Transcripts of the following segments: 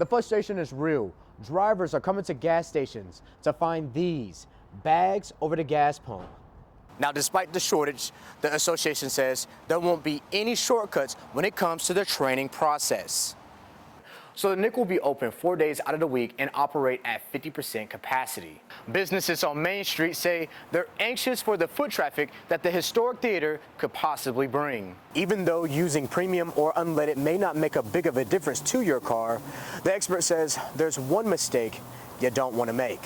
The frustration is real. Drivers are coming to gas stations to find these bags over the gas pump. Now, despite the shortage, the association says there won't be any shortcuts when it comes to the training process. So the NIC will be open 4 days out of the week and operate at 50% capacity. Businesses on Main Street say they're anxious for the foot traffic that the historic theater could possibly bring. Even though using premium or unleaded may not make a big of a difference to your car, the expert says there's one mistake you don't want to make.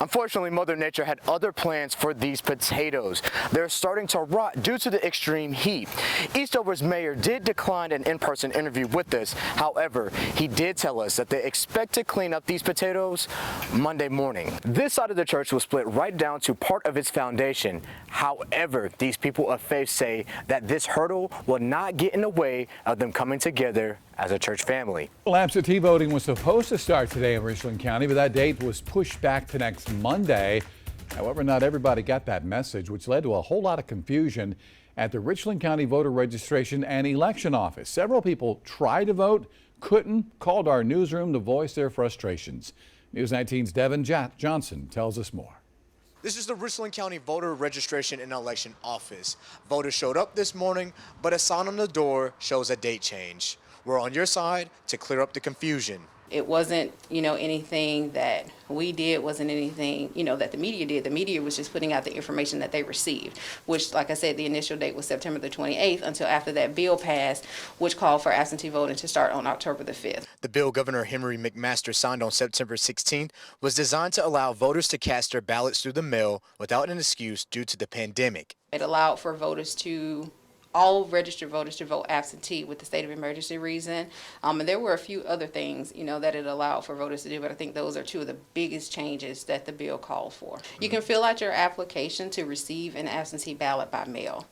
Unfortunately, Mother Nature had other plans for these potatoes. They're starting to rot due to the extreme heat. Eastover's mayor did decline an in-person interview with us. However, he did tell us that they expect to clean up these potatoes Monday morning. This side of the church was split right down to part of its foundation. However, these people of faith say that this hurdle will not get in the way of them coming together as a church family. Well, absentee voting was supposed to start today in Richland County, but that date was pushed back to next Monday. However, not everybody got that message, which led to a whole lot of confusion at the Richland County Voter Registration and Election Office. Several people tried to vote, couldn't, called our newsroom to voice their frustrations. News 19's Devin Johnson tells us more. This is the Richland County Voter Registration and Election Office. Voters showed up this morning, but a sign on the door shows a date change. We're on your side to clear up the confusion. It wasn't, anything that we did, wasn't anything, that the media did. The media was just putting out the information that they received, which, like I said, the initial date was September the 28th until after that bill passed, which called for absentee voting to start on October the 5th. The bill Governor Henry McMaster signed on September 16th was designed to allow voters to cast their ballots through the mail without an excuse due to the pandemic. It allowed for all registered voters to vote absentee with the state of emergency reason. And there were a few other things, that it allowed for voters to do, but I think those are two of the biggest changes that the bill called for. You can fill out your application to receive an absentee ballot by mail.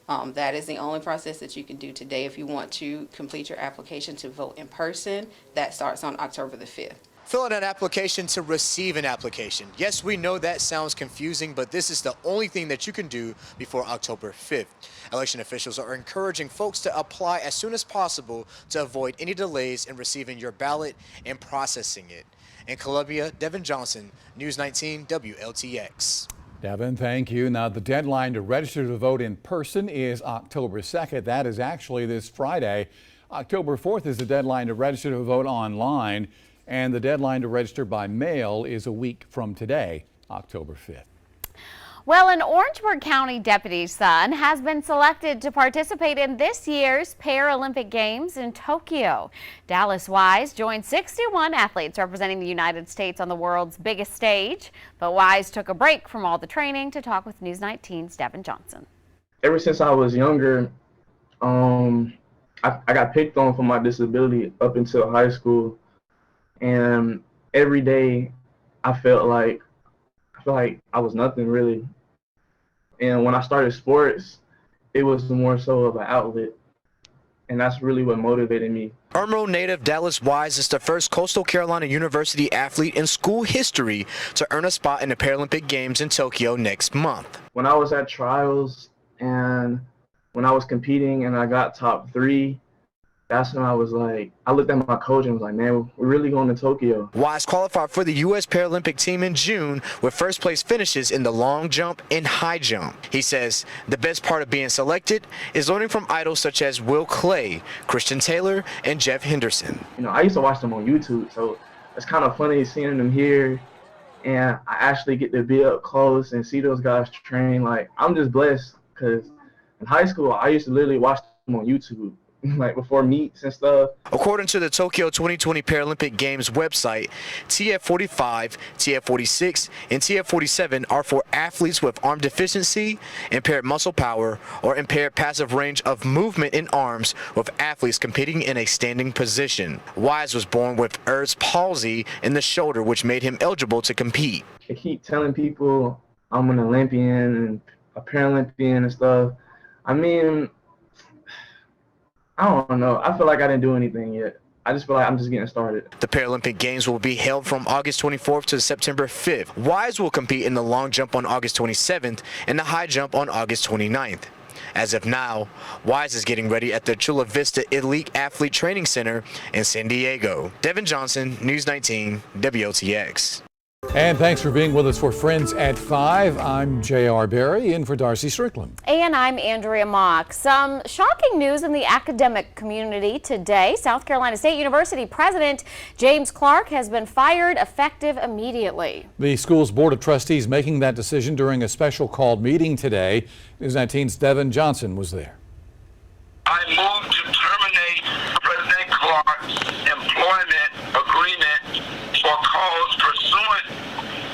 That is the only process that you can do today. If you want to complete your application to vote in person, that starts on October the 5th. Fill out an application to receive an application. Yes, we know that sounds confusing, but this is the only thing that you can do before October 5th. Election officials are encouraging folks to apply as soon as possible to avoid any delays in receiving your ballot and processing it. In Columbia, Devin Johnson, News 19 WLTX. Devin, thank you. Now, the deadline to register to vote in person is October 2nd. That is actually this Friday. October 4th is the deadline to register to vote online. And the deadline to register by mail is a week from today, October 5th. Well, an Orangeburg County deputy's son has been selected to participate in this year's Paralympic Games in Tokyo. Dallas Wise joined 61 athletes representing the United States on the world's biggest stage. But Wise took a break from all the training to talk with News 19's Devin Johnson. Ever since I was younger, I got picked on for my disability up until high school. And every day I felt like I was nothing really. And when I started sports, it was more so of an outlet. And that's really what motivated me. Irmo native Dallas Wise is the first Coastal Carolina University athlete in school history to earn a spot in the Paralympic Games in Tokyo next month. When I was at trials and when I was competing and I got top 3, that's when I looked at my coach and was like, man, we're really going to Tokyo. Wise qualified for the U.S. Paralympic team in June with first place finishes in the long jump and high jump. He says the best part of being selected is learning from idols such as Will Clay, Christian Taylor, and Jeff Henderson. I used to watch them on YouTube, so it's kind of funny seeing them here. And I actually get to be up close and see those guys train. I'm just blessed because in high school, I used to literally watch them on YouTube. Before meets and stuff. According to the Tokyo 2020 Paralympic Games website, TF45, TF46, and TF47 are for athletes with arm deficiency, impaired muscle power, or impaired passive range of movement in arms, with athletes competing in a standing position. Wise was born with Ehlers palsy in the shoulder, which made him eligible to compete. I keep telling people I'm an Olympian and a Paralympian and stuff. I don't know. I feel like I didn't do anything yet. I just feel like I'm just getting started. The Paralympic Games will be held from August 24th to September 5th. Wise will compete in the long jump on August 27th and the high jump on August 29th. As of now, Wise is getting ready at the Chula Vista Elite Athlete Training Center in San Diego. Devin Johnson, News 19, WLTX. And thanks for being with us for Friends at 5. I'm J.R. Berry, in for Darcy Strickland. And I'm Andrea Mock. Some shocking news in the academic community today. South Carolina State University President James Clark has been fired effective immediately. The school's Board of Trustees making that decision during a special called meeting today. News 19's Devin Johnson was there. I move to terminate President Clark's employment agreement for cause pursuant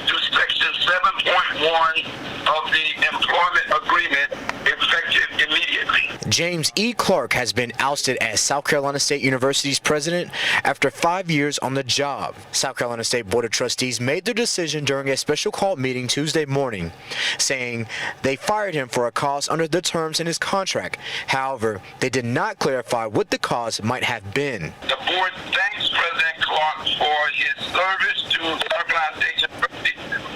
to Section 7.1 of the employment agreement, effective immediately. James E. Clark has been ousted as South Carolina State University's president after 5 years on the job. South Carolina State Board of Trustees made their decision during a special called meeting Tuesday morning, saying they fired him for a cause under the terms in his contract. However, they did not clarify what the cause might have been. The board thanks President Clark for his service to South Carolina State University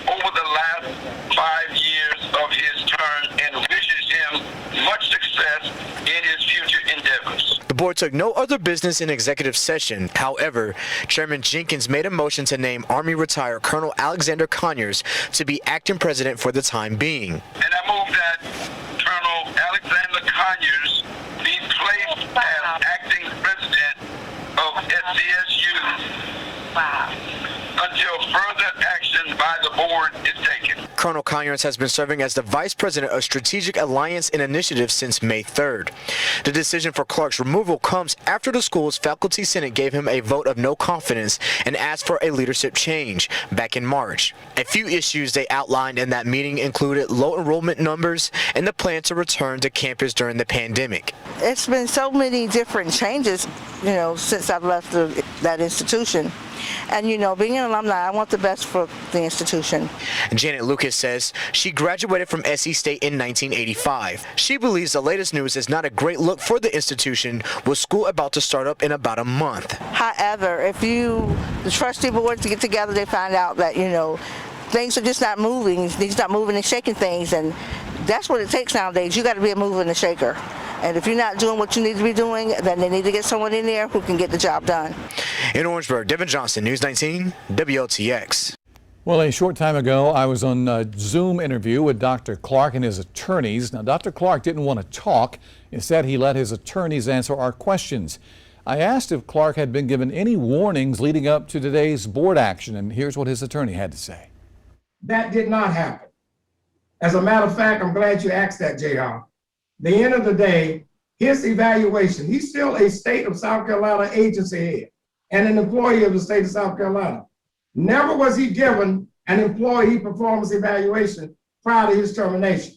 over the last 5 years of his term and wishes him much success in his future endeavors. The board took no other business in executive session. However, Chairman Jenkins made a motion to name Army retired Colonel Alexander Conyers to be acting president for the time being. And I move that Colonel Alexander Conyers be placed as acting president of SCSU until further action by the board is taken. Colonel Conyers has been serving as the Vice President of Strategic Alliance and Initiatives since May 3rd. The decision for Clark's removal comes after the school's Faculty Senate gave him a vote of no confidence and asked for a leadership change back in March. A few issues they outlined in that meeting included low enrollment numbers and the plan to return to campus during the pandemic. It's been so many different changes, since I've left that institution. And, being an alumni, I want the best for the institution. Janet Lucas says she graduated from SC State in 1985. She believes the latest news is not a great look for the institution, with school about to start up in about a month. However, if the trustee board to get together, they find out that, things are just not moving. He's not moving and shaking things, and that's what it takes nowadays. You got to be a mover and a shaker. And if you're not doing what you need to be doing, then they need to get someone in there who can get the job done. In Orangeburg, Devin Johnson, News 19, WLTX. Well, a short time ago, I was on a Zoom interview with Dr. Clark and his attorneys. Now, Dr. Clark didn't want to talk. Instead, he let his attorneys answer our questions. I asked if Clark had been given any warnings leading up to today's board action, and here's what his attorney had to say. That did not happen. As a matter of fact, I'm glad you asked that, JR. The end of the day, his evaluation, he's still a state of South Carolina agency head and an employee of the state of South Carolina. Never was he given an employee performance evaluation prior to his termination.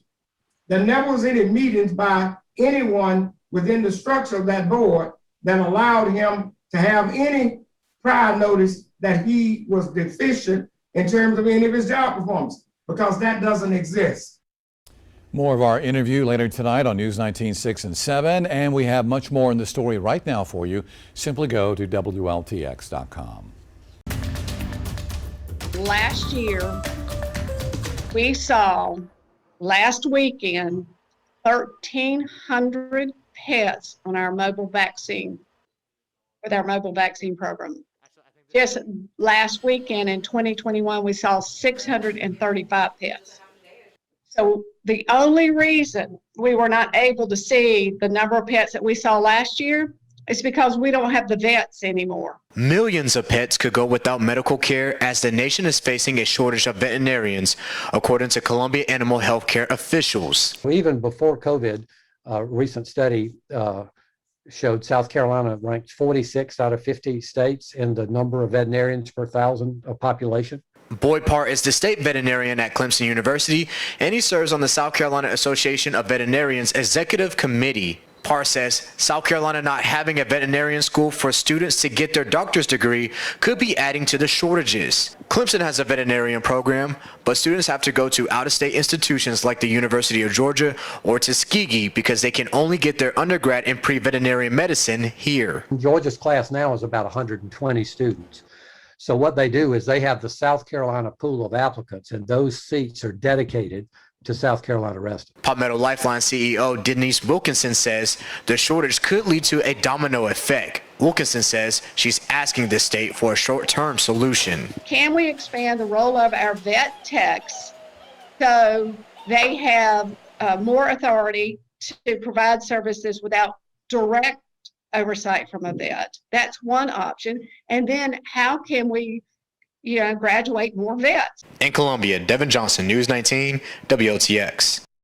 There never was any meetings by anyone within the structure of that board that allowed him to have any prior notice that he was deficient in terms of any of his job performance, because that doesn't exist. More of our interview later tonight on News 19, 6 and 7, and we have much more in the story right now for you. Simply go to WLTX.com. Last year, we saw, last weekend, 1,300 pets on our mobile vaccine, with our mobile vaccine program. Just last weekend in 2021, we saw 635 pets. So the only reason we were not able to see the number of pets that we saw last year is because we don't have the vets anymore. Millions of pets could go without medical care as the nation is facing a shortage of veterinarians, according to Columbia Animal Health Care officials. Even before COVID, a recent study showed South Carolina ranked 46 out of 50 states in the number of veterinarians per thousand of population. Boyd Parr is the state veterinarian at Clemson University, and he serves on the South Carolina Association of Veterinarians Executive Committee. Parr says South Carolina not having a veterinarian school for students to get their doctor's degree could be adding to the shortages. Clemson has a veterinarian program, but students have to go to out-of-state institutions like the University of Georgia or Tuskegee because they can only get their undergrad in pre-veterinary medicine here. Georgia's class now is about 120 students. So what they do is they have the South Carolina pool of applicants, and those seats are dedicated to South Carolina residents. Palmetto Lifeline CEO Denise Wilkinson says the shortage could lead to a domino effect. Wilkinson says she's asking the state for a short-term solution. Can we expand the role of our vet techs so they have more authority to provide services without direct oversight from a vet? That's one option. And then how can we, graduate more vets? In Columbia, Devin Johnson, News 19, WLTX.